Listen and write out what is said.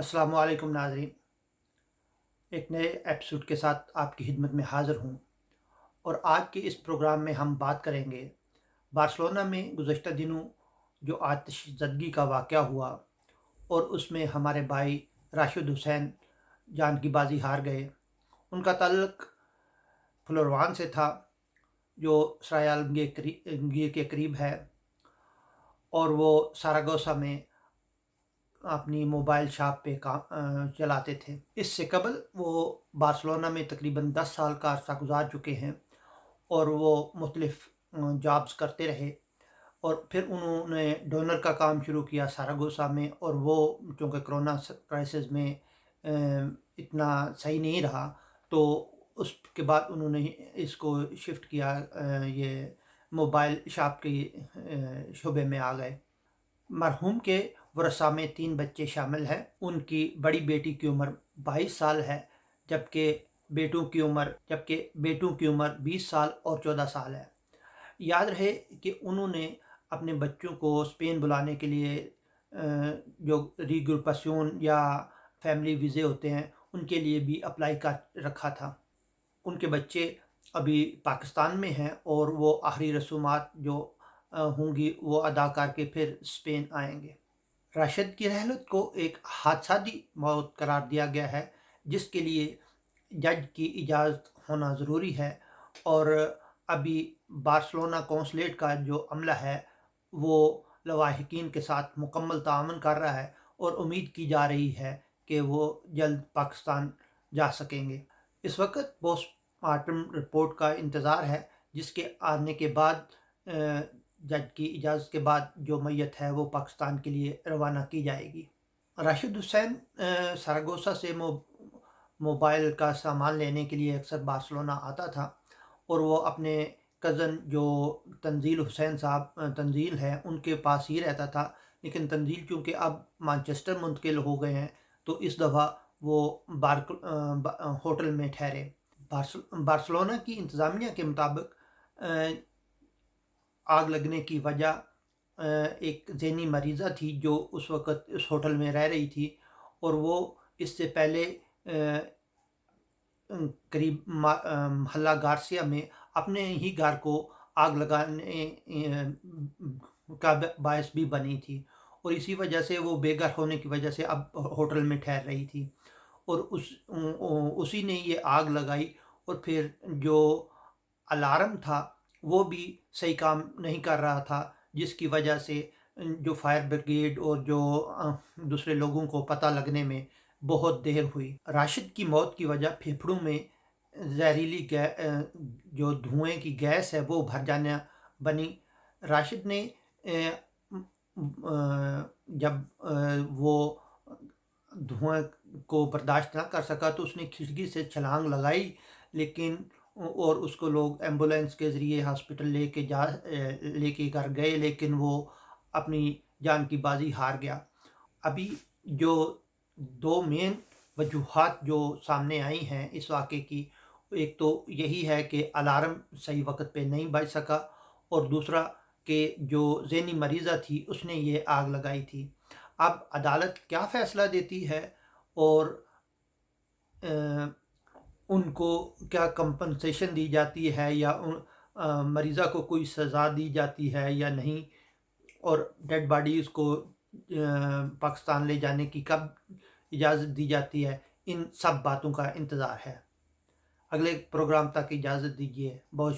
अस्सलामु अलैकुम नाज़रीन। एक नए एपिसोड के साथ आपकी खिदमत में हाज़िर हूँ और आज के इस प्रोग्राम में हम बात करेंगे बार्सिलोना में गुज़श्ता दिनों जो आतिशज़दगी का वाक़या हुआ और उसमें हमारे भाई राशिद हुसैन जान की बाजी हार गए। उनका ताल्लुक फ्लोरवान से था जो सराय के करीब है और वो सारागोसा में अपनी मोबाइल शॉप पे काम चलाते थे। इससे कबल वो बार्सिलोना में तकरीबन 10 साल का अरसा गुजार चुके हैं और वो मुख्तलिफ जॉब्स करते रहे और फिर उन्होंने डोनर का काम शुरू किया सारागोसा में और वो चूँकि कोरोना क्राइसिस में इतना सही नहीं रहा तो उसके बाद उन्होंने इसको शिफ्ट किया, ये मोबाइल शॉप के शोबे में आ गए। मरहूम के वरसा में 3 बच्चे शामिल हैं। उनकी बड़ी बेटी की उम्र 22 साल है जबकि बेटों की उम्र 20 साल और 14 साल है। याद रहे कि उन्होंने अपने बच्चों को स्पेन बुलाने के लिए जो रीग्रुपेशन या फैमिली वीज़े होते हैं उनके लिए भी अप्लाई कर रखा था। उनके बच्चे अभी पाकिस्तान में हैं और वो आखिरी रसूमात जो होंगी वो अदा करके फिर स्पेन आएंगे। राशिद की रहलत को एक हादसाती मौत करार दिया गया है जिसके लिए जज की इजाज़त होना ज़रूरी है और अभी बार्सिलोना कौंसलेट का जो अमला है वो लवाहिकीन के साथ मुकम्मल ताअमुन कर रहा है और उम्मीद की जा रही है कि वो जल्द पाकिस्तान जा सकेंगे। इस वक्त पोस्टमार्टम रिपोर्ट का इंतज़ार है जिसके आने के बाद जज की इजाज़त के बाद जो मैयत है वो पाकिस्तान के लिए रवाना की जाएगी। राशिद हुसैन सरागोसा से मोबाइल का सामान लेने के लिए अक्सर बार्सिलोना आता था और वो अपने कज़न जो तंजील है उनके पास ही रहता था, लेकिन तंजील चूँकि अब मैनचेस्टर मुंतकिल हो गए हैं तो इस दफ़ा वो होटल में ठहरे। बार्सिलोना की इंतज़ामिया के मुताबिक आग लगने की वजह एक ज़हनी मरीज़ा थी जो उस वक़्त उस होटल में रह रही थी और वो इससे पहले करीब मोहल्ला गार्सिया में अपने ही घर को आग लगाने का बायस भी बनी थी और इसी वजह से वो बेघर होने की वजह से अब होटल में ठहर रही थी और उसी ने ये आग लगाई और फिर जो अलार्म था वो भी सही काम नहीं कर रहा था जिसकी वजह से जो फायर ब्रिगेड और जो दूसरे लोगों को पता लगने में बहुत देर हुई। राशिद की मौत की वजह फेफड़ों में जहरीली जो धुएं की गैस है वो भर जाना बनी। राशिद ने जब वो धुएं को बर्दाश्त ना कर सका तो उसने खिड़की से छलांग लगाई, लेकिन और उसको लोग एम्बुलेंस के ज़रिए हॉस्पिटल लेके घर गए, लेकिन वो अपनी जान की बाजी हार गया। अभी जो 2 मेन वजूहात जो सामने आई हैं इस वाक़े की, एक तो यही है कि अलार्म सही वक़्त पे नहीं बज सका और दूसरा कि जो ज़हनी मरीज़ा थी उसने ये आग लगाई थी। अब अदालत क्या फ़ैसला देती है और उनको क्या कंपनसेशन दी जाती है या मरीज़ा को कोई सज़ा दी जाती है या नहीं, और डेड बॉडीज़ को पाकिस्तान ले जाने की कब इजाज़त दी जाती है, इन सब बातों का इंतज़ार है। अगले प्रोग्राम तक इजाज़त दीजिए। बहुत शुक्रिया।